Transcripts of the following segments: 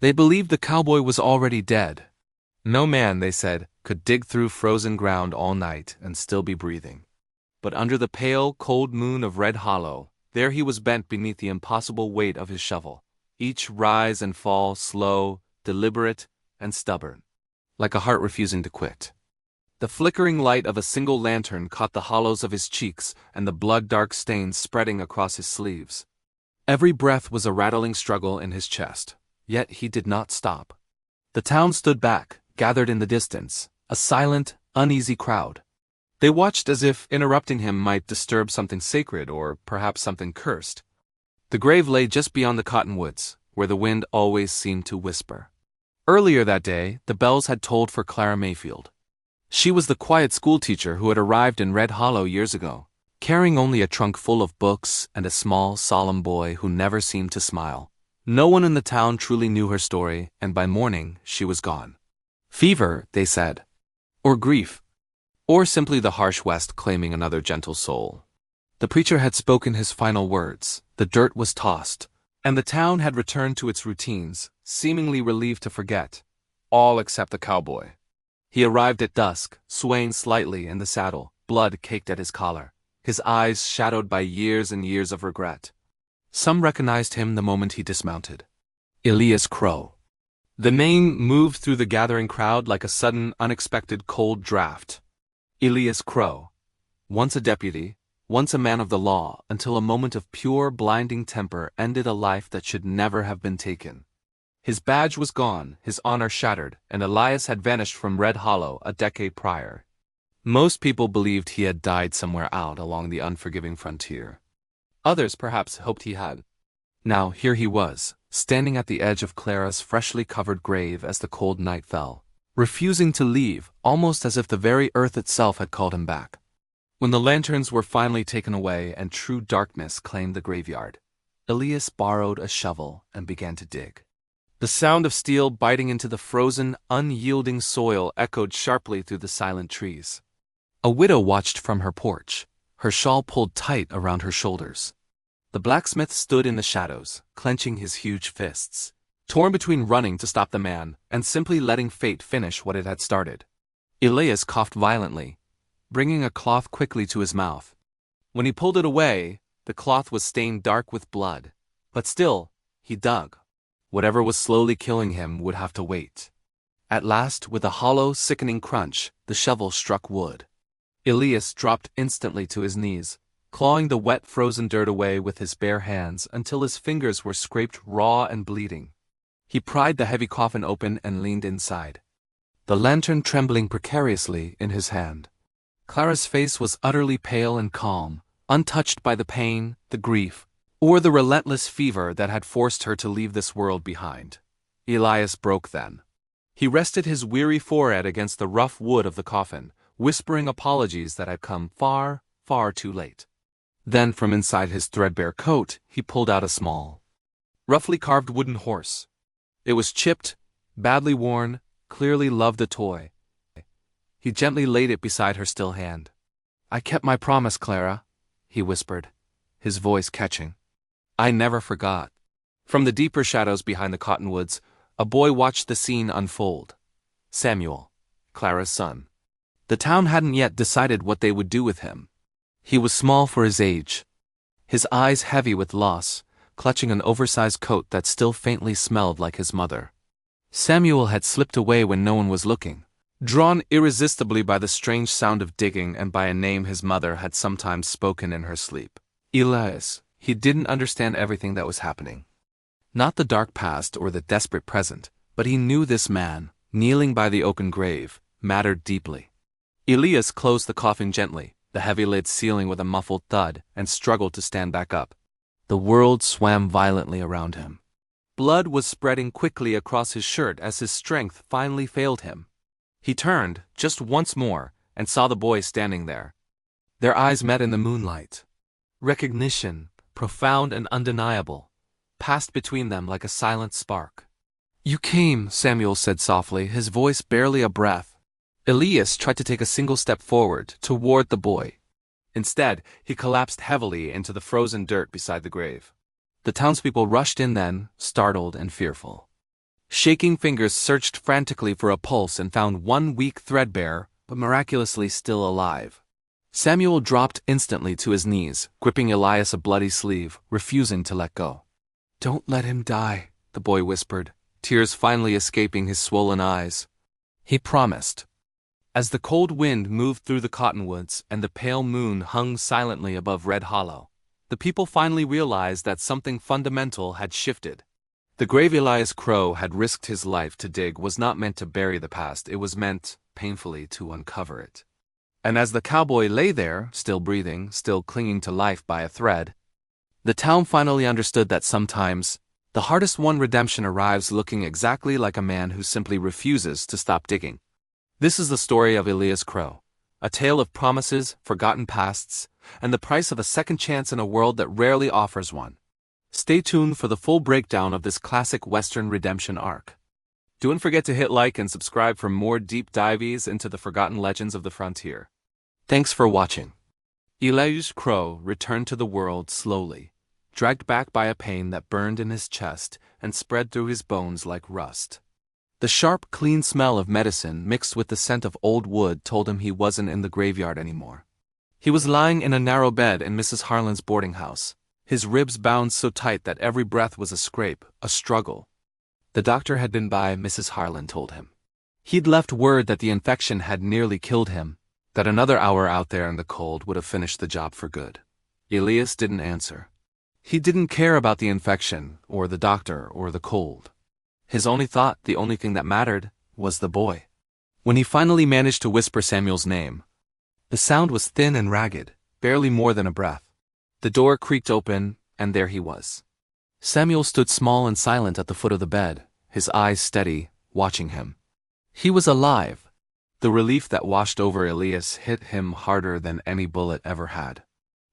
They believed the cowboy was already dead. No man, they said, could dig through frozen ground all night and still be breathing. But under the pale, cold moon of Red Hollow, there he was bent beneath the impossible weight of his shovel, each rise and fall slow, deliberate, and stubborn, like a heart refusing to quit. The flickering light of a single lantern caught the hollows of his cheeks and the blood-dark stains spreading across his sleeves. Every breath was a rattling struggle in his chest, yet he did not stop. The town stood back, gathered in the distance, a silent, uneasy crowd. They watched as if interrupting him might disturb something sacred or perhaps something cursed. The grave lay just beyond the cottonwoods, where the wind always seemed to whisper. Earlier that day, the bells had tolled for Clara Mayfield. She was the quiet schoolteacher who had arrived in Red Hollow years ago, carrying only a trunk full of books and a small, solemn boy who never seemed to smile. No one in the town truly knew her story, and by morning she was gone. Fever, they said. Or grief. Or simply the harsh West claiming another gentle soul. The preacher had spoken his final words, the dirt was tossed, and the town had returned to its routines, seemingly relieved to forget. All except the cowboy. He arrived at dusk, swaying slightly in the saddle, blood caked at his collar, his eyes shadowed by years and years of regret. Some recognized him the moment he dismounted. Elias Crow. The name moved through the gathering crowd like a sudden, unexpected cold draft. Elias Crow. Once a deputy, once a man of the law, until a moment of pure, blinding temper ended a life that should never have been taken. His badge was gone, his honor shattered, and Elias had vanished from Red Hollow a decade prior. Most people believed he had died somewhere out along the unforgiving frontier. Others perhaps hoped he had. Now here he was, standing at the edge of Clara's freshly covered grave as the cold night fell, refusing to leave, almost as if the very earth itself had called him back. When the lanterns were finally taken away and true darkness claimed the graveyard, Elias borrowed a shovel and began to dig. The sound of steel biting into the frozen, unyielding soil echoed sharply through the silent trees. A widow watched from her porch, her shawl pulled tight around her shoulders. The blacksmith stood in the shadows, clenching his huge fists, torn between running to stop the man and simply letting fate finish what it had started. Elias coughed violently, bringing a cloth quickly to his mouth. When he pulled it away, the cloth was stained dark with blood. But still, he dug. Whatever was slowly killing him would have to wait. At last, with a hollow, sickening crunch, the shovel struck wood. Elias dropped instantly to his knees, clawing the wet, frozen dirt away with his bare hands until his fingers were scraped raw and bleeding. He pried the heavy coffin open and leaned inside, the lantern trembling precariously in his hand. Clara's face was utterly pale and calm, untouched by the pain, the grief, or the relentless fever that had forced her to leave this world behind. Elias broke then. He rested his weary forehead against the rough wood of the coffin, whispering apologies that had come far, far too late. Then from inside his threadbare coat, he pulled out a small, roughly carved wooden horse. It was chipped, badly worn, clearly loved a toy. He gently laid it beside her still hand. "I kept my promise, Clara," he whispered, his voice catching. "I never forgot." From the deeper shadows behind the cottonwoods, a boy watched the scene unfold. Samuel, Clara's son. The town hadn't yet decided what they would do with him. He was small for his age, his eyes heavy with loss, clutching an oversized coat that still faintly smelled like his mother. Samuel had slipped away when no one was looking, drawn irresistibly by the strange sound of digging and by a name his mother had sometimes spoken in her sleep. Elias. He didn't understand everything that was happening. Not the dark past or the desperate present, but he knew this man, kneeling by the open grave, mattered deeply. Elias closed the coffin gently, the heavy lid sealing with a muffled thud, and struggled to stand back up. The world swam violently around him. Blood was spreading quickly across his shirt as his strength finally failed him. He turned, just once more, and saw the boy standing there. Their eyes met in the moonlight. Recognition, profound and undeniable, passed between them like a silent spark. "You came," Samuel said softly, his voice barely a breath. Elias tried to take a single step forward, toward the boy. Instead, he collapsed heavily into the frozen dirt beside the grave. The townspeople rushed in then, startled and fearful. Shaking fingers searched frantically for a pulse and found one weak threadbare, but miraculously still alive. Samuel dropped instantly to his knees, gripping Elias a bloody sleeve, refusing to let go. "Don't let him die," the boy whispered, tears finally escaping his swollen eyes. He promised. As the cold wind moved through the cottonwoods and the pale moon hung silently above Red Hollow, the people finally realized that something fundamental had shifted. The grave Elias Crow had risked his life to dig was not meant to bury the past, it was meant, painfully, to uncover it. And as the cowboy lay there, still breathing, still clinging to life by a thread, the town finally understood that sometimes, the hardest-won redemption arrives looking exactly like a man who simply refuses to stop digging. This is the story of Elias Crow, a tale of promises, forgotten pasts, and the price of a second chance in a world that rarely offers one. Stay tuned for the full breakdown of this classic Western redemption arc. Don't forget to hit like and subscribe for more deep dives into the forgotten legends of the frontier. Thanks for watching. Elias Crow returned to the world slowly, dragged back by a pain that burned in his chest and spread through his bones like rust. The sharp, clean smell of medicine mixed with the scent of old wood told him he wasn't in the graveyard anymore. He was lying in a narrow bed in Mrs. Harlan's boarding house, his ribs bound so tight that every breath was a scrape, a struggle. The doctor had been by, Mrs. Harlan told him. He'd left word that the infection had nearly killed him, that another hour out there in the cold would have finished the job for good. Elias didn't answer. He didn't care about the infection, or the doctor, or the cold. His only thought, the only thing that mattered, was the boy. When he finally managed to whisper Samuel's name, the sound was thin and ragged, barely more than a breath. The door creaked open, and there he was. Samuel stood small and silent at the foot of the bed, his eyes steady, watching him. He was alive. The relief that washed over Elias hit him harder than any bullet ever had.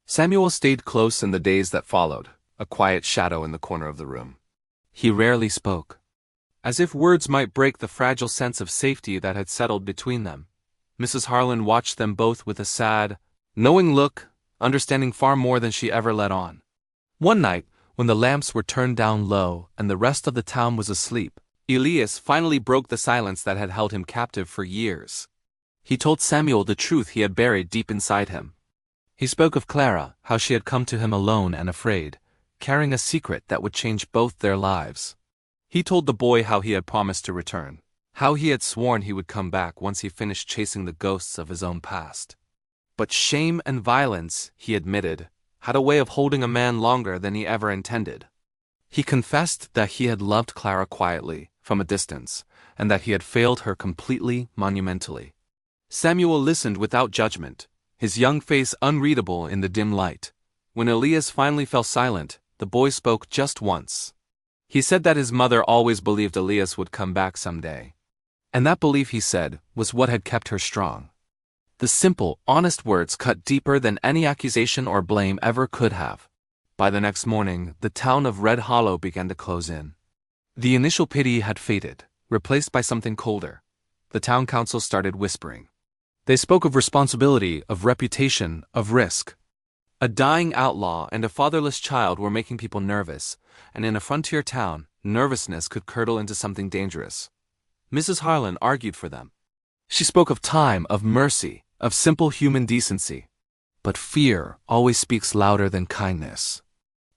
Samuel stayed close in the days that followed, a quiet shadow in the corner of the room. He rarely spoke. As if words might break the fragile sense of safety that had settled between them, Mrs. Harlan watched them both with a sad, knowing look, understanding far more than she ever let on. One night, when the lamps were turned down low and the rest of the town was asleep, Elias finally broke the silence that had held him captive for years. He told Samuel the truth he had buried deep inside him. He spoke of Clara, how she had come to him alone and afraid, carrying a secret that would change both their lives. He told the boy how he had promised to return, how he had sworn he would come back once he finished chasing the ghosts of his own past. But shame and violence, he admitted, had a way of holding a man longer than he ever intended. He confessed that he had loved Clara quietly, from a distance, and that he had failed her completely, monumentally. Samuel listened without judgment, his young face unreadable in the dim light. When Elias finally fell silent, the boy spoke just once. He said that his mother always believed Elias would come back someday. And that belief, he said, was what had kept her strong. The simple, honest words cut deeper than any accusation or blame ever could have. By the next morning, the town of Red Hollow began to close in. The initial pity had faded, replaced by something colder. The town council started whispering. They spoke of responsibility, of reputation, of risk. A dying outlaw and a fatherless child were making people nervous, and in a frontier town, nervousness could curdle into something dangerous. Mrs. Harlan argued for them. She spoke of time, of mercy, of simple human decency. But fear always speaks louder than kindness.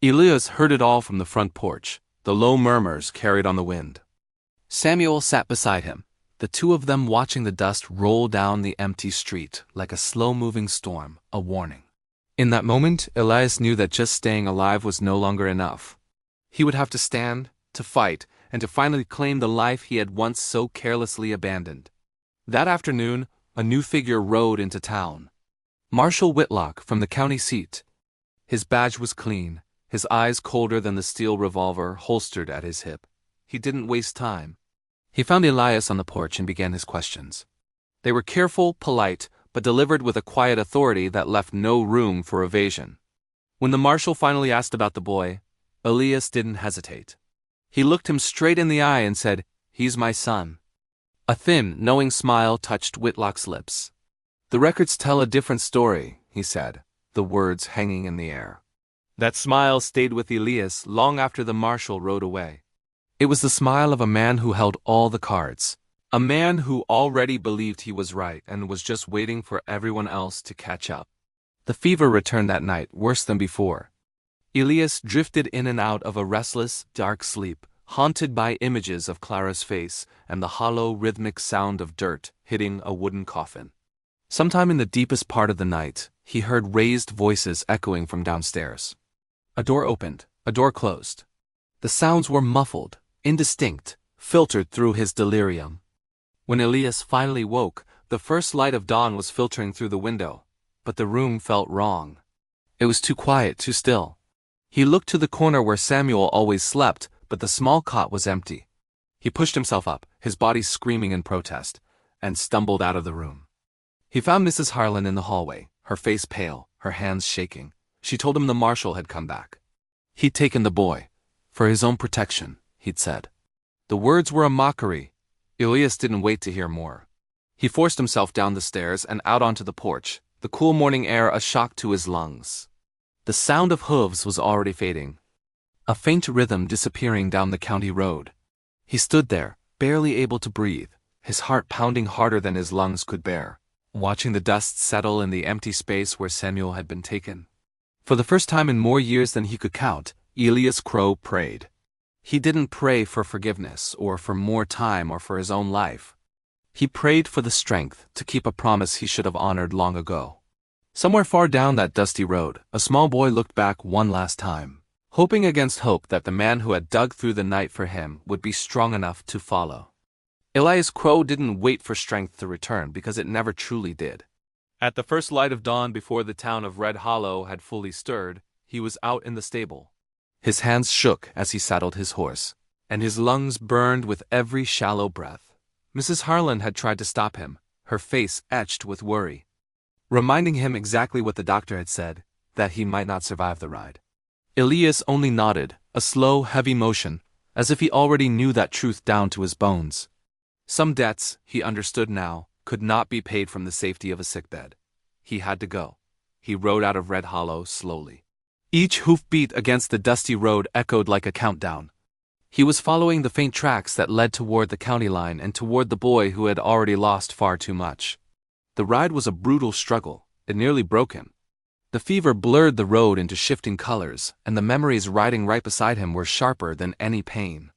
Elias heard it all from the front porch, the low murmurs carried on the wind. Samuel sat beside him, the two of them watching the dust roll down the empty street like a slow-moving storm, a warning. In that moment, Elias knew that just staying alive was no longer enough. He would have to stand, to fight, and to finally claim the life he had once so carelessly abandoned. That afternoon, a new figure rode into town. Marshal Whitlock from the county seat. His badge was clean, his eyes colder than the steel revolver holstered at his hip. He didn't waste time. He found Elias on the porch and began his questions. They were careful, polite, but delivered with a quiet authority that left no room for evasion. When the marshal finally asked about the boy, Elias didn't hesitate. He looked him straight in the eye and said, "He's my son." A thin, knowing smile touched Whitlock's lips. "The records tell a different story," he said, the words hanging in the air. That smile stayed with Elias long after the marshal rode away. It was the smile of a man who held all the cards. A man who already believed he was right and was just waiting for everyone else to catch up. The fever returned that night, worse than before. Elias drifted in and out of a restless, dark sleep, haunted by images of Clara's face and the hollow, rhythmic sound of dirt hitting a wooden coffin. Sometime in the deepest part of the night, he heard raised voices echoing from downstairs. A door opened, a door closed. The sounds were muffled, indistinct, filtered through his delirium. When Elias finally woke, the first light of dawn was filtering through the window, but the room felt wrong. It was too quiet, too still. He looked to the corner where Samuel always slept, but the small cot was empty. He pushed himself up, his body screaming in protest, and stumbled out of the room. He found Mrs. Harlan in the hallway, her face pale, her hands shaking. She told him the marshal had come back. He'd taken the boy. For his own protection, he'd said. The words were a mockery. Elias didn't wait to hear more. He forced himself down the stairs and out onto the porch, the cool morning air a shock to his lungs. The sound of hooves was already fading, a faint rhythm disappearing down the county road. He stood there, barely able to breathe, his heart pounding harder than his lungs could bear, watching the dust settle in the empty space where Samuel had been taken. For the first time in more years than he could count, Elias Crow prayed. He didn't pray for forgiveness, or for more time, or for his own life. He prayed for the strength to keep a promise he should have honored long ago. Somewhere far down that dusty road, a small boy looked back one last time, hoping against hope that the man who had dug through the night for him would be strong enough to follow. Elias Crow didn't wait for strength to return because it never truly did. At the first light of dawn before the town of Red Hollow had fully stirred, he was out in the stable. His hands shook as he saddled his horse, and his lungs burned with every shallow breath. Mrs. Harlan had tried to stop him, her face etched with worry, reminding him exactly what the doctor had said, that he might not survive the ride. Elias only nodded, a slow, heavy motion, as if he already knew that truth down to his bones. Some debts, he understood now, could not be paid from the safety of a sickbed. He had to go. He rode out of Red Hollow slowly. Each hoofbeat against the dusty road echoed like a countdown. He was following the faint tracks that led toward the county line and toward the boy who had already lost far too much. The ride was a brutal struggle. It nearly broke him. The fever blurred the road into shifting colors, and the memories riding right beside him were sharper than any pain.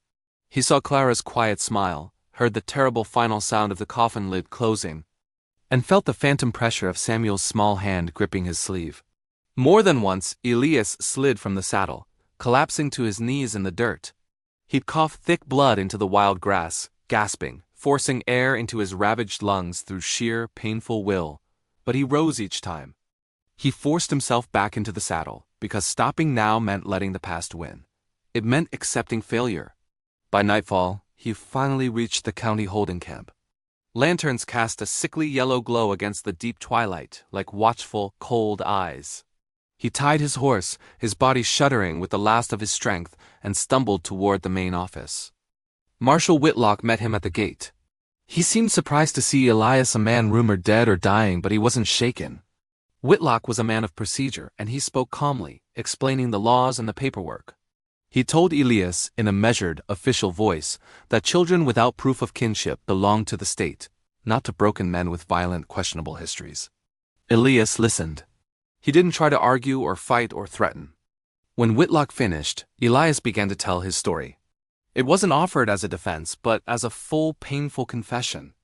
He saw Clara's quiet smile, heard the terrible final sound of the coffin lid closing, and felt the phantom pressure of Samuel's small hand gripping his sleeve. More than once, Elias slid from the saddle, collapsing to his knees in the dirt. He'd cough thick blood into the wild grass, gasping, forcing air into his ravaged lungs through sheer, painful will, but he rose each time. He forced himself back into the saddle, because stopping now meant letting the past win. It meant accepting failure. By nightfall, he finally reached the county holding camp. Lanterns cast a sickly yellow glow against the deep twilight, like watchful, cold eyes. He tied his horse, his body shuddering with the last of his strength, and stumbled toward the main office. Marshal Whitlock met him at the gate. He seemed surprised to see Elias, a man rumored dead or dying, but he wasn't shaken. Whitlock was a man of procedure, and he spoke calmly, explaining the laws and the paperwork. He told Elias, in a measured, official voice, that children without proof of kinship belonged to the state, not to broken men with violent, questionable histories. Elias listened. He didn't try to argue or fight or threaten. When Whitlock finished, Elias began to tell his story. It wasn't offered as a defense, but as a full, painful confession.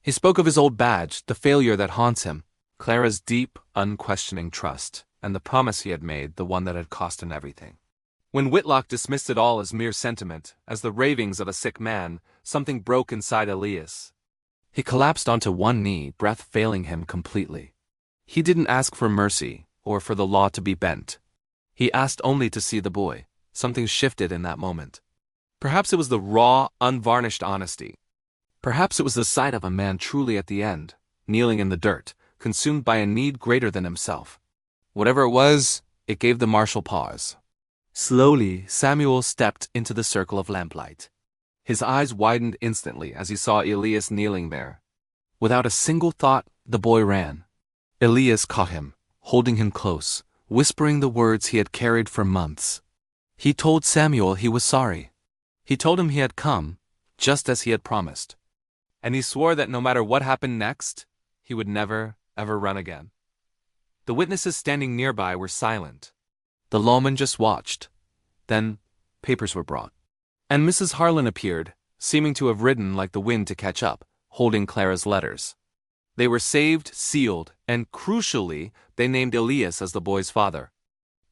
He spoke of his old badge, the failure that haunts him, Clara's deep, unquestioning trust, and the promise he had made, the one that had cost him everything. When Whitlock dismissed it all as mere sentiment, as the ravings of a sick man, something broke inside Elias. He collapsed onto one knee, breath failing him completely. He didn't ask for mercy, or for the law to be bent. He asked only to see the boy. Something shifted in that moment. Perhaps it was the raw, unvarnished honesty. Perhaps it was the sight of a man truly at the end, kneeling in the dirt, consumed by a need greater than himself. Whatever it was, it gave the marshal pause. Slowly, Samuel stepped into the circle of lamplight. His eyes widened instantly as he saw Elias kneeling there. Without a single thought, the boy ran. Elias caught him, holding him close, whispering the words he had carried for months. He told Samuel he was sorry. He told him he had come, just as he had promised. And he swore that no matter what happened next, he would never, ever run again. The witnesses standing nearby were silent. The lawman just watched. Then, papers were brought. And Mrs. Harlan appeared, seeming to have ridden like the wind to catch up, holding Clara's letters. They were saved, sealed, and crucially, they named Elias as the boy's father.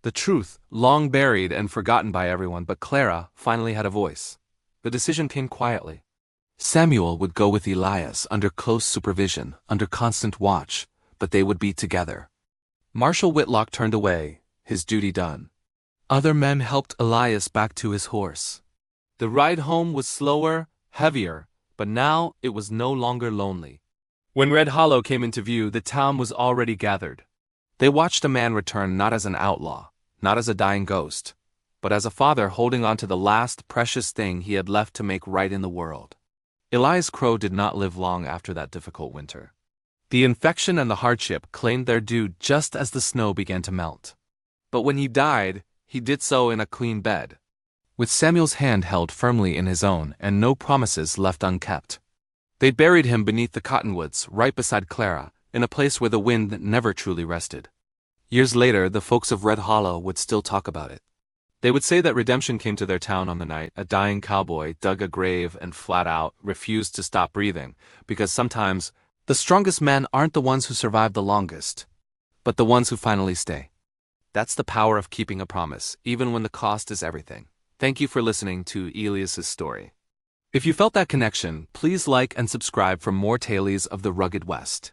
The truth, long buried and forgotten by everyone, but Clara finally had a voice. The decision came quietly. Samuel would go with Elias under close supervision, under constant watch, but they would be together. Marshal Whitlock turned away, his duty done. Other men helped Elias back to his horse. The ride home was slower, heavier, but now it was no longer lonely. When Red Hollow came into view, the town was already gathered. They watched a man return not as an outlaw, not as a dying ghost, but as a father holding on to the last precious thing he had left to make right in the world. Elias Crow did not live long after that difficult winter. The infection and the hardship claimed their due just as the snow began to melt. But when he died, he did so in a clean bed, with Samuel's hand held firmly in his own and no promises left unkept. They buried him beneath the cottonwoods, right beside Clara, in a place where the wind never truly rested. Years later, the folks of Red Hollow would still talk about it. They would say that redemption came to their town on the night a dying cowboy dug a grave and flat out refused to stop breathing, because sometimes the strongest men aren't the ones who survive the longest, but the ones who finally stay. That's the power of keeping a promise, even when the cost is everything. Thank you for listening to Elias's story. If you felt that connection, please like and subscribe for more tales of the rugged West.